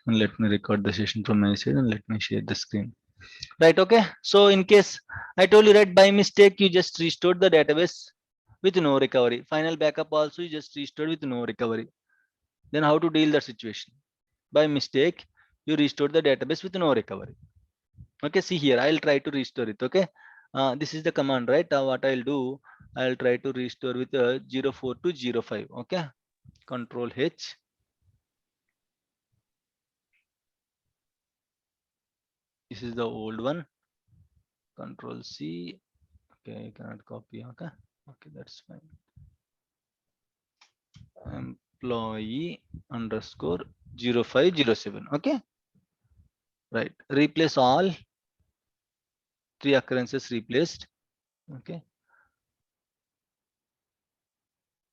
And let me record the session from my side and let me share the screen. Right, okay. So in case I told you, right, by mistake you just restored the database with no recovery. Final backup also you just restored with no recovery. Then how to deal that situation? By mistake you restored the database with no recovery. Okay, see here, I'll try to restore it. Okay, this is the command, right? What I'll do, I'll try to restore with 04 to 05. Okay, Control H. This is the old one. Control C. Okay, I cannot copy. Okay, okay, that's fine. Employee underscore 0507. Okay, right. Replace all. 3 occurrences replaced. Okay,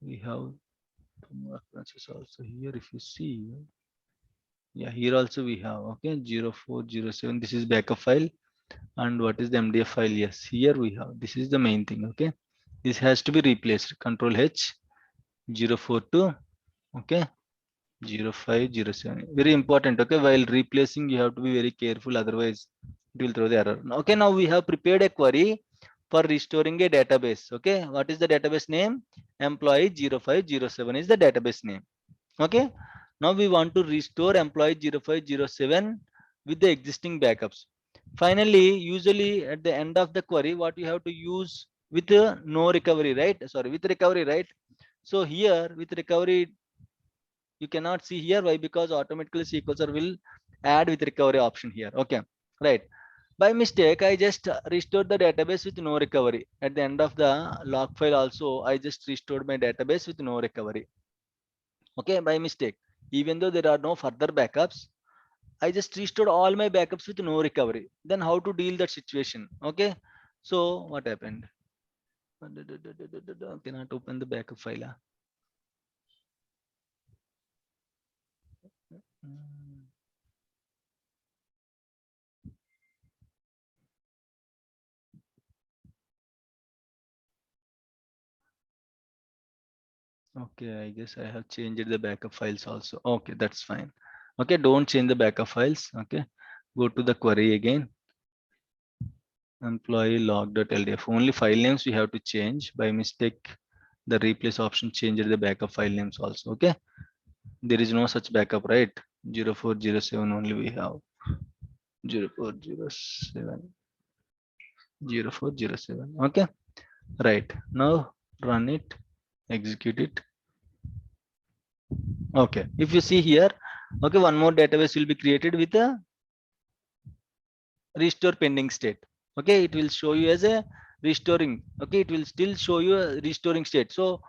we have 2 more occurrences also here. If you see, yeah, here also we have, okay, 0407. This is backup file. And what is the MDF file? Yes, here we have. This is the main thing. Okay, this has to be replaced. Control H 042. Okay, 0507. Very important. Okay, while replacing you have to be very careful, otherwise it will throw the error. Okay, now we have prepared a query for restoring a database. Okay, what is the database name? Employee 0507 is the database name. Okay, now we want to restore employee 0507 with the existing backups. Finally, usually at the end of the query, what you have to use with no recovery, right? Sorry, with recovery, right? So here with recovery, you cannot see here. Why? Because automatically SQL Server will add with recovery option here. Okay, right. By mistake, I just restored the database with no recovery. At the end of the log file also, I just restored my database with no recovery. Okay, by mistake. Even though there are no further backups, I just restored all my backups with no recovery. Then how to deal that situation? Okay, so what happened? Cannot open the backup file. Okay, I guess I have changed the backup files also. Okay, that's fine. Okay, don't change the backup files. Okay, go to the query again. Employee log.ldf. Only file names we have to change. By mistake, the replace option changed the backup file names also. Okay, there is no such backup, right? 0407 only we have. 0407. 0407. Okay, right. Now run it, execute it. Okay, if you see here, okay, one more database will be created with a restore pending state. Okay, it will show you as a restoring. Okay, it will still show you a restoring state. So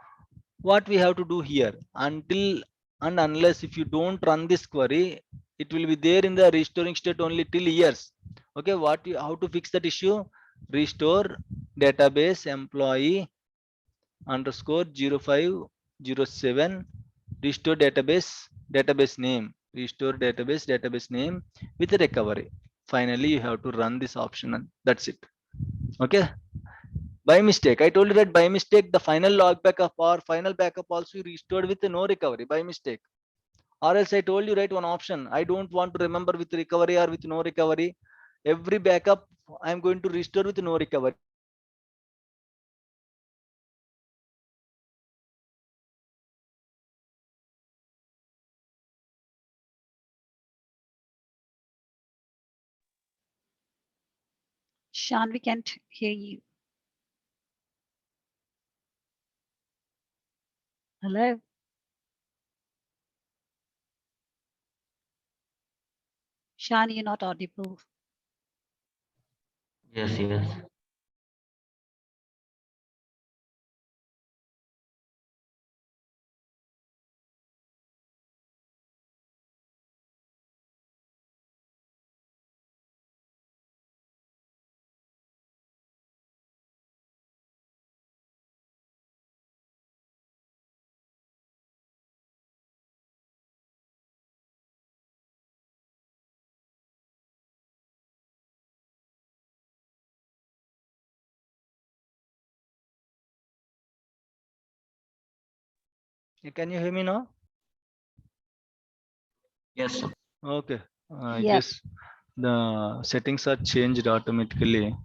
what we have to do here, until and unless if you don't run this query, it will be there in the restoring state only till years. Okay, how to fix that issue? Restore database employee underscore 0507, restore database name, restore database name with a recovery. Finally you have to run this option and that's it. Okay, by mistake I told you that by mistake the final log backup or final backup also restored with no recovery by mistake. Or else I told you, right, one option, I don't want to remember with recovery or with no recovery. Every backup I'm going to restore with no recovery. Sean, we can't hear you. Hello? Sean, you're not audible. Yes, yes. Can you hear me now? Yes, sir. Okay, I Yep. guess the settings are changed automatically.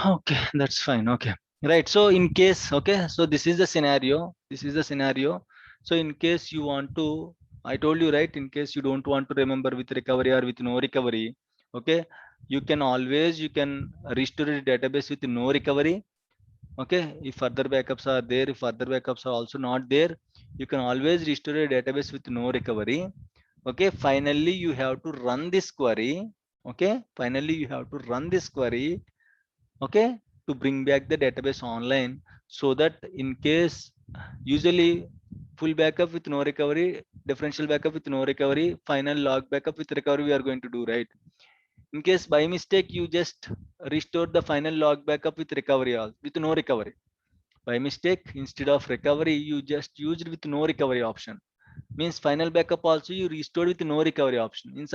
Okay, that's fine. Okay, right. So in case, okay, so this is the scenario. This is the scenario. So in case you want to, I told you, right, in case you don't want to remember with recovery or with no recovery, okay, you can always, you can restore the database with no recovery. Okay, if further backups are there, if further backups are also not there, you can always restore a database with no recovery. Okay, finally you have to run this query. Okay, finally you have to run this query, okay, to bring back the database online, so that in case, usually full backup with no recovery, differential backup with no recovery, final log backup with recovery we are going to do, right? In case by mistake you just restore the final log backup with recovery, with no recovery, by mistake, instead of recovery you just used with no recovery option, means final backup also you restored with no recovery option. In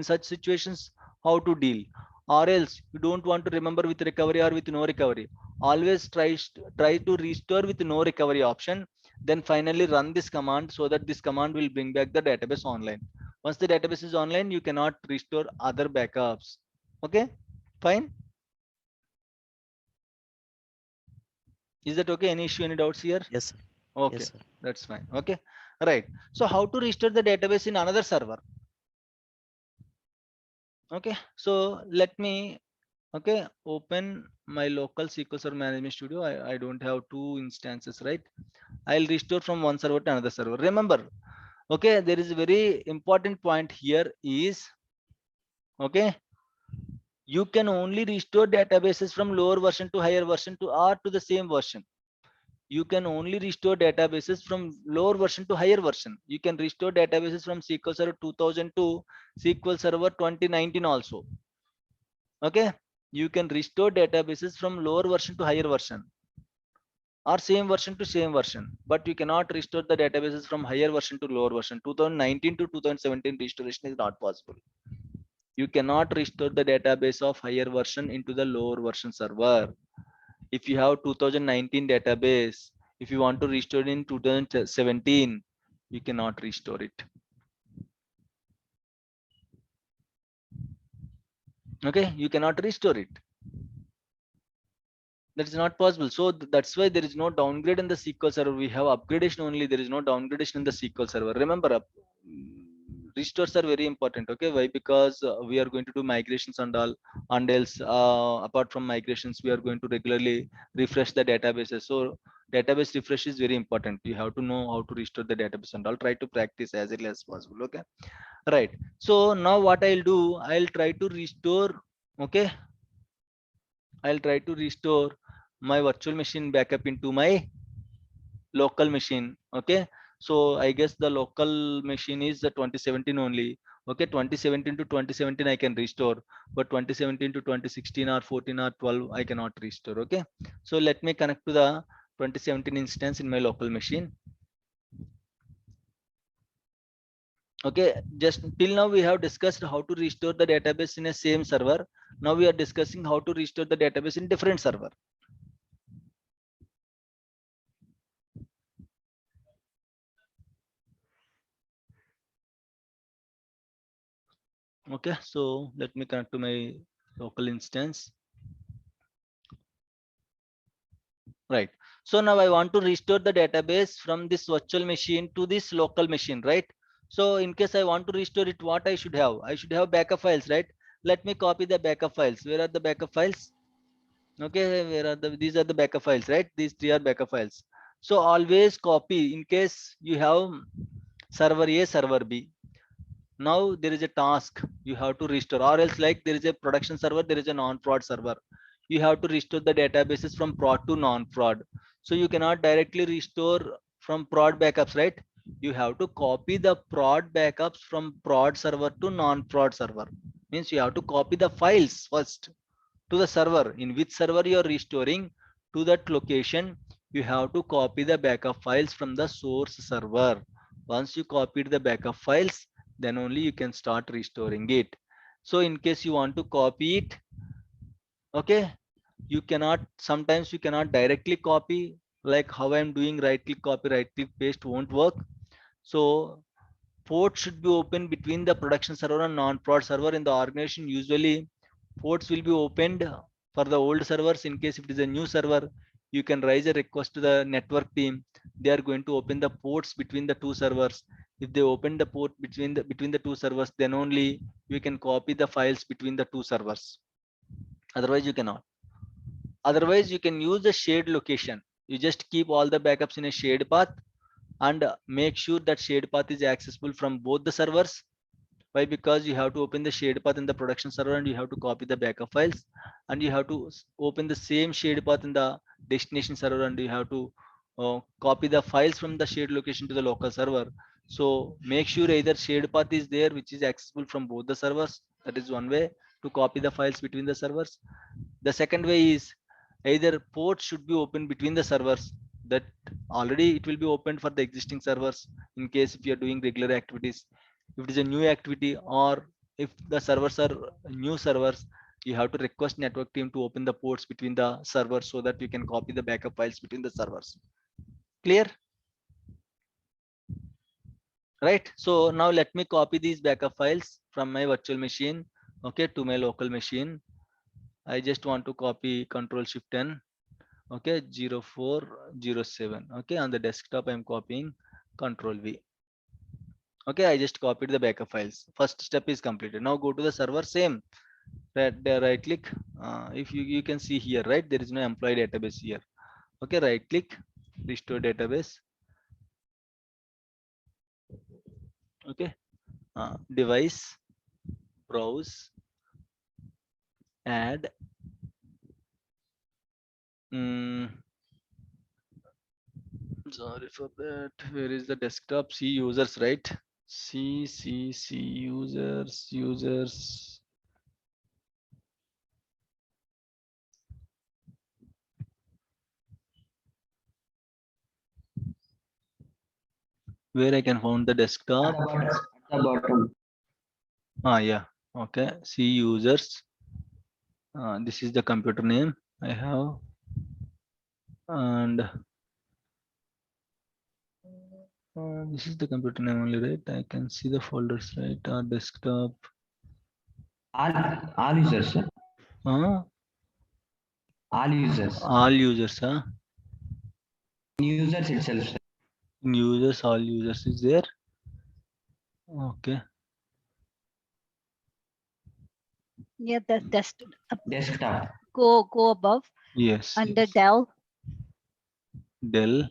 such situations, how to deal? Or else you don't want to remember with recovery or with no recovery, always try to restore with no recovery option, then finally run this command, so that this command will bring back the database online. Once the database is online, you cannot restore other backups. Okay, fine. Is that okay? Any issue, any doubts here? Yes, sir. Yes, Okay, sir. that's fine. Okay, right. So how to restore the database in another server? Okay, so let me, okay, open my local SQL Server Management Studio. I don't have two instances, right? I'll restore from one server to another server. Remember, okay, there is a very important point here is, okay, you can only restore databases from lower version to higher version to or to the same version. You can only restore databases from lower version to higher version. You can restore databases from SQL Server 2002, SQL Server 2019 also. Okay, you can restore databases from lower version to higher version or same version to same version, but you cannot restore the databases from higher version to lower version. 2019 to 2017 restoration is not possible. You cannot restore the database of higher version into the lower version server. If you have 2019 database, if you want to restore it in 2017, you cannot restore it. Okay, you cannot restore it. That's not possible. So that's why there is no downgrade in the SQL Server. We have upgradation only. There is no downgradation in the SQL Server. Remember, restores are very important. Okay, why? Because we are going to do migrations and all, and else apart from migrations, we are going to regularly refresh the databases. So database refresh is very important. You have to know how to restore the database and all. Try to practice as early as possible. Okay, right. So now what I'll do, I'll try to restore. Okay, I'll try to restore my virtual machine backup into my local machine. Okay, so I guess the local machine is the 2017 only. Okay, 2017 to 2017 I can restore, but 2017 to 2016 or 14 or 12 I cannot restore. Okay, so let me connect to the 2017 instance in my local machine. Okay, just till now we have discussed how to restore the database in a same server. Now we are discussing how to restore the database in different server. Okay, so let me connect to my local instance. Right. So now I want to restore the database from this virtual machine to this local machine, right? So in case I want to restore it, what I should have? I should have backup files, right? Let me copy the backup files. Where are the backup files? Okay, where are these are the backup files, right? These three are backup files. So always copy in case you have server A, server B. Now there is a task you have to restore, or else like there is a production server, there is a non-prod server. You have to restore the databases from prod to non-prod. So you cannot directly restore from prod backups, right? You have to copy the prod backups from prod server to non-prod server. Means you have to copy the files first to the server. In which server you are restoring, to that location you have to copy the backup files from the source server. Once you copied the backup files, then only you can start restoring it. So in case you want to copy it, okay, you cannot, sometimes you cannot directly copy, like how I'm doing, right click copy, right click paste won't work. So ports should be open between the production server and non-prod server. In the organization, usually ports will be opened for the old servers. In case if it is a new server, you can raise a request to the network team. They are going to open the ports between the two servers. If they open the port between the two servers, then only you can copy the files between the two servers. Otherwise, you cannot. Otherwise, you can use the shared location. You just keep all the backups in a shared path and make sure that shared path is accessible from both the servers. Why? Because you have to open the shared path in the production server and you have to copy the backup files, and you have to open the same shared path in the destination server, and you have to copy the files from the shared location to the local server. So make sure either shared path is there which is accessible from both the servers. That is one way to copy the files between the servers. The second way is either ports should be open between the servers, that already it will be opened for the existing servers in case if you are doing regular activities. If it is a new activity, or if the servers are new servers, you have to request network team to open the ports between the servers so that you can copy the backup files between the servers. Clear? Right. So now let me copy these backup files from my virtual machine, okay, to my local machine. I just want to copy Control Shift N, okay, 0407. Okay, on the desktop I'm copying Control V. Okay, I just copied the backup files. First step is completed. Now go to the server, same. Right click. If you can see here, right, there is no employee database here. Okay, right click, restore database. Okay, device, browse, add. Sorry for that. Where is the desktop? See users, right? See users. Where I can find the desktop? At the bottom. Yeah. Okay. See users. This is the computer name I have, and this is the computer name only, right? I can see the folders, right? Desktop. All users, sir. All users. All users, huh? Users itself, sir. Users, all users is there. Okay. Yeah, the Desktop. go above. Yes. Under Yes. Dell. Dell.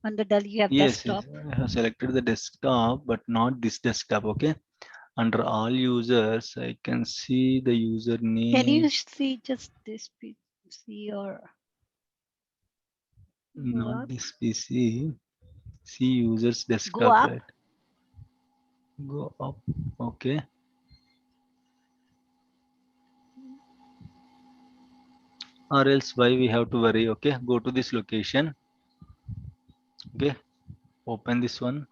Under Dell, you have Yes, desktop. I have selected the desktop, but not this desktop. Okay. Under all users, I can see the username. Can you see just this PC or not this PC? See users desktop, go up? right? Go up. Okay. Or else why we have to worry? Okay. Go to this location. Okay. Open this one.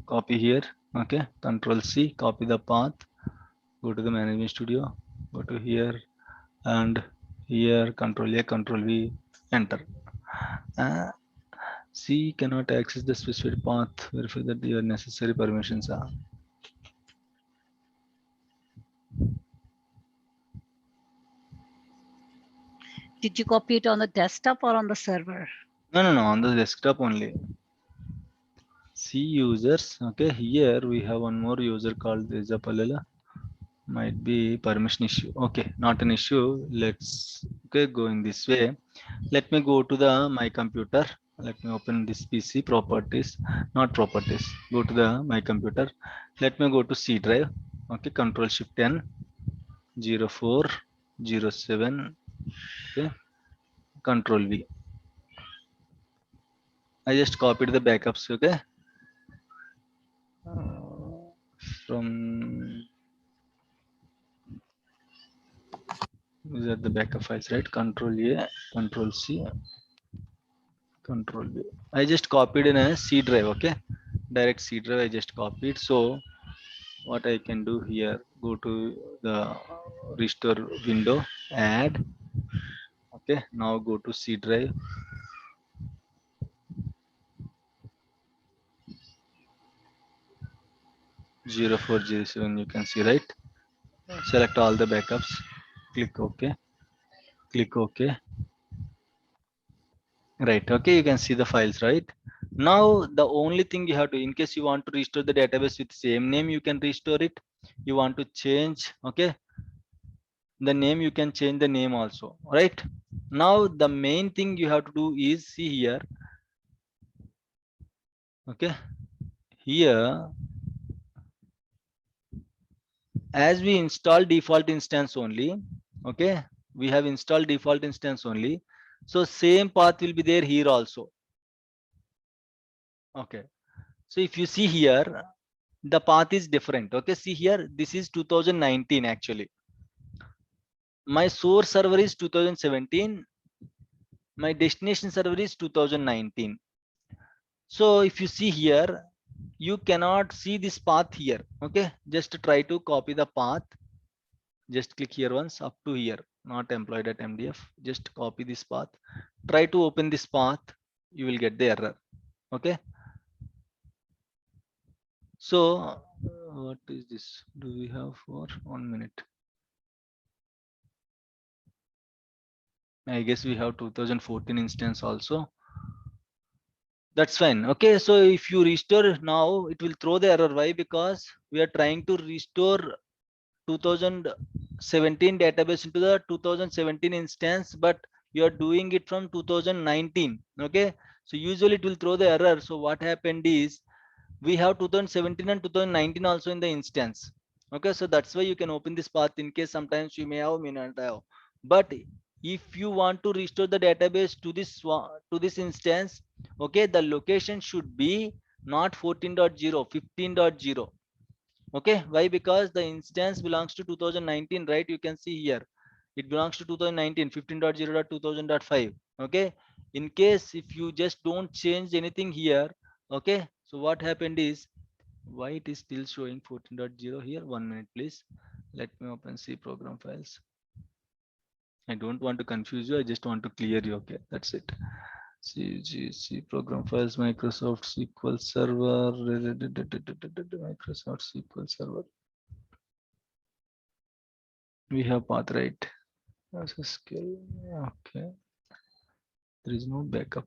Copy here. Okay. Control C. Copy the path. Go to the management studio. Go to here and here. Control A. Control V. Enter. C cannot access the specified path. Verify that your necessary permissions are. Did you copy it on the desktop or on the server? No, on the desktop only. C users. Okay, here we have one more user called Izapalala. Might be permission issue. Okay, not an issue. Let's go in this way. Let me go to my computer. Let me open this PC properties, not properties. Go to my computer. Let me go to C drive. Okay, Control Shift N 0407. Okay, Control V. I just copied the backups. Okay, from these are the backup files, right? Control A, Control C, Control V. I just copied in a C drive. Okay, direct C drive. I just copied. So what I can do here? Go to the restore window, add. Okay, now go to C drive. 0407, you can see, right? Select all the backups, click OK, click OK. Right, okay, you can see the files, right? Now the only thing you have to, in case you want to restore the database with same name, you can restore it. You want to change, okay, the name, you can change the name also, right? Now the main thing you have to do is, see here, okay, here, as we install default instance only, okay, we have installed default instance only, so same path will be there here also. Okay, so if you see here, the path is different. Okay, see here, this is 2019 actually. My source server is 2017, my destination server is 2019. So if you see here, you cannot see this path here. Okay, just try to copy the path. Just click here once, up to here, not employee.mdf. Just copy this path. Try to open this path, you will get the error. Okay, so what is this? Do we have for 1 minute? I guess we have 2014 instance also. That's fine. Okay, so if you restore now, it will throw the error. Why? Because we are trying to restore 2017 database into the 2017 instance, but you are doing it from 2019. Okay, so usually it will throw the error. So what happened is, we have 2017 and 2019 also in the instance. Okay, so that's why you can open this path. In case sometimes you may have, may not have, but if you want to restore the database to this instance, okay, the location should be not 14.0, 15.0. Okay, why? Because the instance belongs to 2019, right? You can see here it belongs to 2019, 15.0.2000.5. okay, in case if you just don't change anything here, okay, so what happened is, why it is still showing 14.0 here? 1 minute please, let me open C program files. I don't want to confuse you, I just want to clear you. Okay, that's it. C program files, Microsoft SQL Server, Microsoft SQL Server. We have path, right? As a skill. Okay, there is no backup.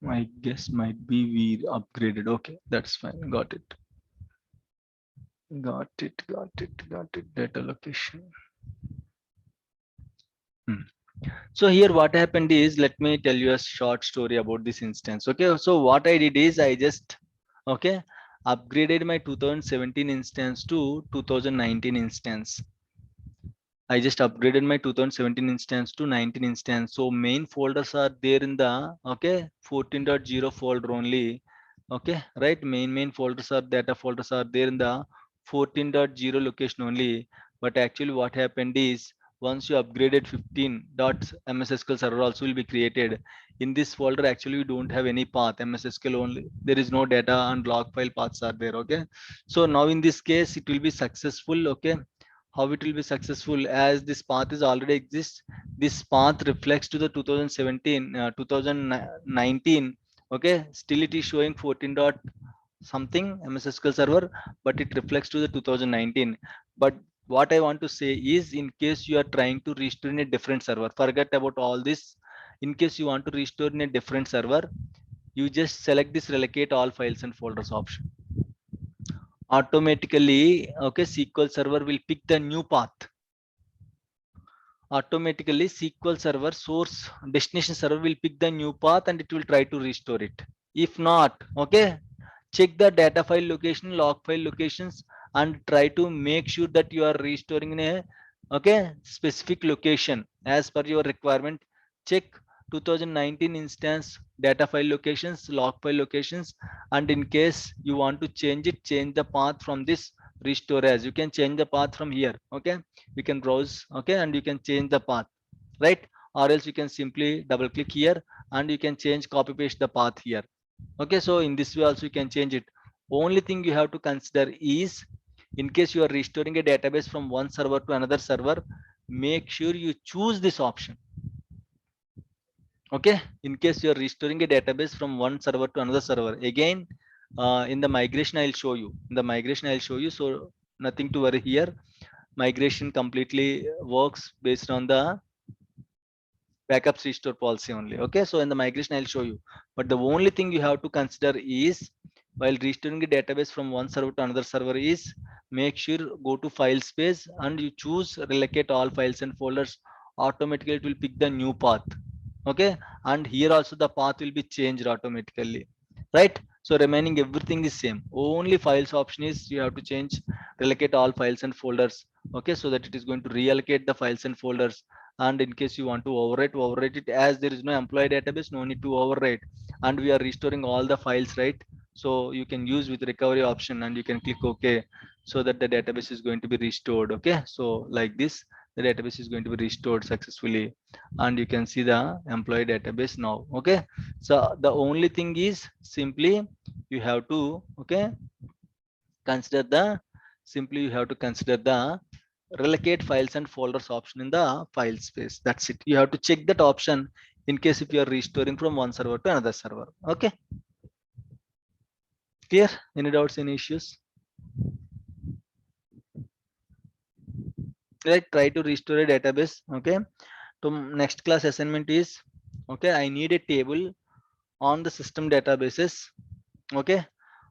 I guess might be we upgraded. Okay, that's fine. Got it. Got it. Got it. Got it. Data location. So here what happened is, let me tell you a short story about this instance. Okay, so what I did is, I just, okay, upgraded my 2017 instance to 2019 instance. I just upgraded my 2017 instance to 19 instance. So main folders are there in the, okay, 14.0 folder only. Okay, right, main folders are, data folders are there in the 14.0 location only. But actually what happened is, once you upgraded 15.mssql server also will be created. In this folder actually we don't have any path, mssql only, there is no data and log file paths are there. Okay, so now in this case it will be successful. Okay, how it will be successful? As this path is already exists, this path reflects to the 2017 2019. Okay, still it is showing 14 dot something mssql server, but it reflects to the 2019. But what I want to say is, in case you are trying to restore in a different server, forget about all this. In case you want to restore in a different server, you just select this relocate all files and folders option. Automatically, okay, SQL server will pick the new path. Automatically SQL server source destination server will pick the new path and it will try to restore it. If not, okay, check the data file location, log file locations, and try to make sure that you are restoring in a, okay, specific location as per your requirement. Check 2019 instance data file locations, log file locations, and in case you want to change it, change the path from this restore as. You can change the path from here. Okay, you can browse, okay, and you can change the path, right? Or else you can simply double click here and you can change, copy paste the path here. Okay, so in this way also you can change it. Only thing you have to consider is, in case you are restoring a database from one server to another server, make sure you choose this option. Okay, in case you are restoring a database from one server to another server, again in the migration I'll show you. In the migration I'll show you, so nothing to worry here. Migration completely works based on the backups restore policy only. Okay, so in the migration I'll show you, but the only thing you have to consider is while restoring a database from one server to another server is make sure go to file space and you choose relocate all files and folders. Automatically it will pick the new path. Okay, and here also the path will be changed automatically, right? So remaining everything is same, only files option is you have to change relocate all files and folders. Okay, so that it is going to reallocate the files and folders. And in case you want to overwrite it, as there is no employee database, no need to overwrite, and we are restoring all the files, right? So you can use with recovery option and you can click OK, so that the database is going to be restored. Okay, so like this the database is going to be restored successfully, and you can see the employee database now. Okay, so the only thing is simply you have to, okay, consider the, simply you have to consider the relocate files and folders option in the file space. That's it. You have to check that option in case if you are restoring from one server to another server. Okay, clear? Any doubts, any issues? Right, try to restore a database. Okay, so next class assignment is, okay, I need a table on the system databases. Okay,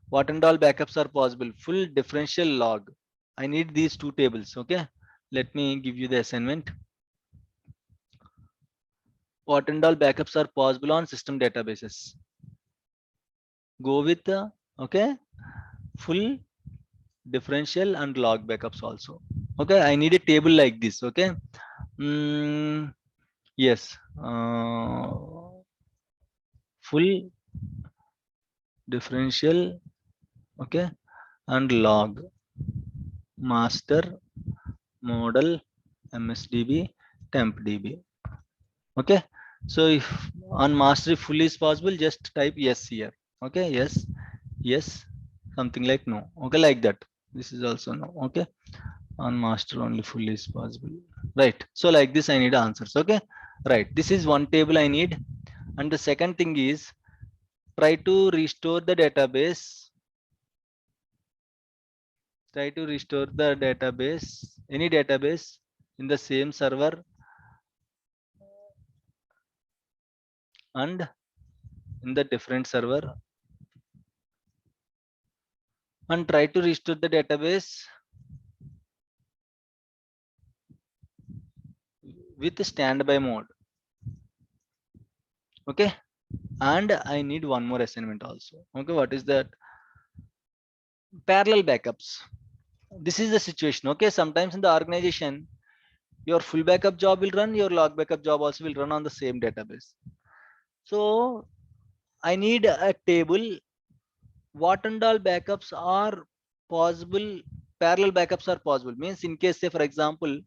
what and all backups are possible, full differential log. I need these two tables. Okay, let me give you the assignment. What and all backups are possible on system databases? Go with the, okay, full differential and log backups also. Okay, I need a table like this. Okay, yes, full differential, okay, and log master model msdb tempdb. Okay, so if on master if full is possible, just type yes here. Okay, yes, yes, something like no. Okay, like that. This is also no. Okay, on master only full is possible, right? So like this I need answers. Okay, right, this is one table I need. And the second thing is try to restore the database, try to restore the database, any database in the same server and in the different server, and try to restore the database with standby mode. Okay, and I need one more assignment also. Okay, what is that? Parallel backups. This is the situation. Okay, sometimes in the organization your full backup job will run, your log backup job also will run on the same database. So I need a table what and all backups are possible, parallel backups are possible. Means in case say for example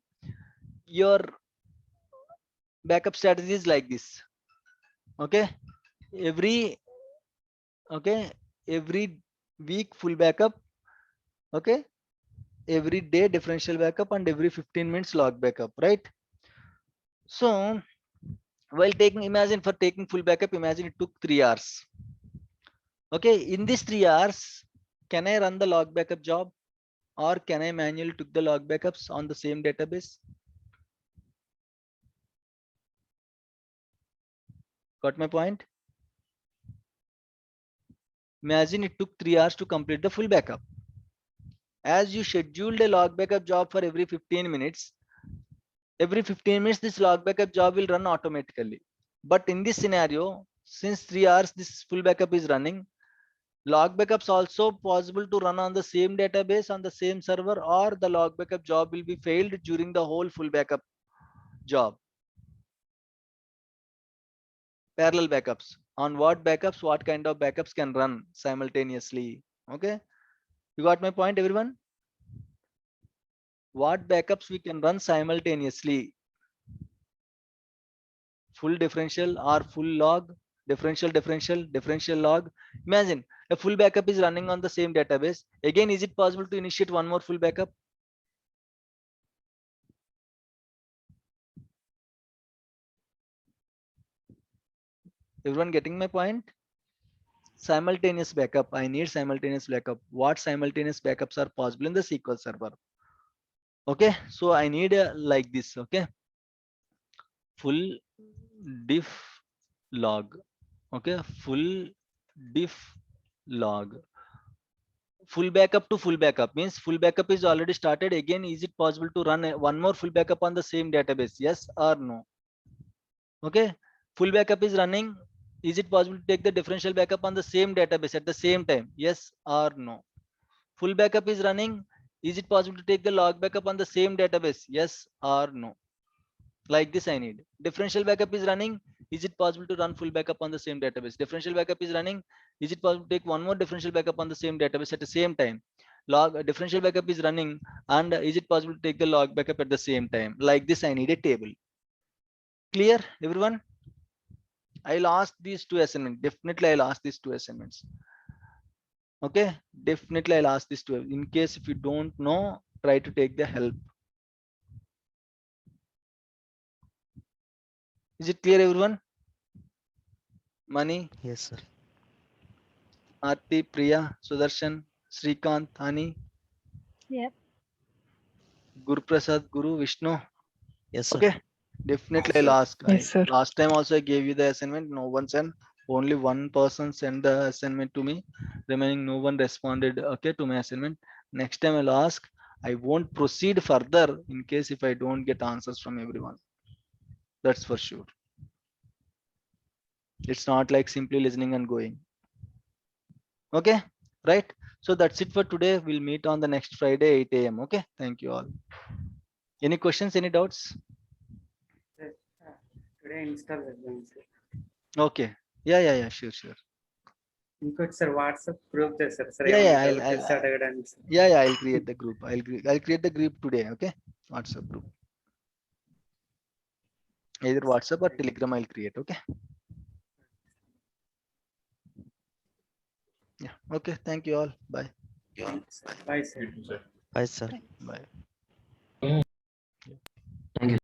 your backup strategy is like this. Okay, every, okay, every week full backup. Okay, every day differential backup, and every 15 minutes log backup, right? So while taking, imagine for taking full backup, imagine it took 3 hours. Okay, in these 3 hours can I run the log backup job, or can I manually took the log backups on the same database? Got my point? Imagine it took 3 hours to complete the full backup. As you scheduled a log backup job for every 15 minutes, every 15 minutes this log backup job will run automatically. But in this scenario, since 3 hours this full backup is running, log backups also possible to run on the same database on the same server, or the log backup job will be failed during the whole full backup job. Parallel backups, on what backups, what kind of backups can run simultaneously? Okay, you got my point, everyone? What backups we can run simultaneously? Full differential or full log, differential log. Imagine a full backup is running on the same database. Again, is it possible to initiate one more full backup? Everyone getting my point? simultaneous backup. I need simultaneous backup. What simultaneous backups are possible in the SQL Server? Okay, so I need like this. Okay, full diff log. Okay, full diff log. Full backup to full backup means full backup is already started. Again, is it possible to run one more full backup on the same database? Yes or no? Okay, full backup is running. Is it possible to take the differential backup on the same database at the same time? Yes or no? Full backup is running. Is it possible to take the log backup on the same database? Yes or no? Like this I need. Differential backup is running. Is it possible to run full backup on the same database? Differential backup is running. Is it possible to take one more differential backup on the same database at the same time? Log differential backup is running, and is it possible to take the log backup at the same time? Like this I need a table. Clear everyone? I'll ask these two assignments. Definitely I'll ask these two assignments. Okay, definitely I'll ask these two. In case if you don't know, try to take the help. Is it clear everyone? Mani, Yes, sir. Aarti, Priya, Sudarshan, Srikant, Hani, Yep. Guru Prasad, Guru, Vishnu. Yes, sir. Okay, definitely I'll ask. Yes, sir. Last time also I gave you the assignment. No one sent. Only one person sent the assignment to me. Remaining no one responded. Okay, to my assignment. Next time I'll ask. I won't proceed further in case if I don't get answers from everyone. That's for sure. It's not like simply listening and going. Okay, right? So that's it for today. We'll meet on the next Friday, 8 a.m. Okay, thank you all. Any questions, any doubts? Today install చేద్దాం sir. Okay. Yeah, sure. ఇంకోటి sir WhatsApp group చేస్తారు sir Yeah, ఏమైనా I'll- doubt I'll- వస్తే అడగడానికి sir. Yeah, I'll create the group. I'll create the group today. Okay, WhatsApp group. Either WhatsApp or Telegram I'll create. Okay. Yeah. Okay. Thank you all. Bye. Bye sir. Bye, sir. Bye.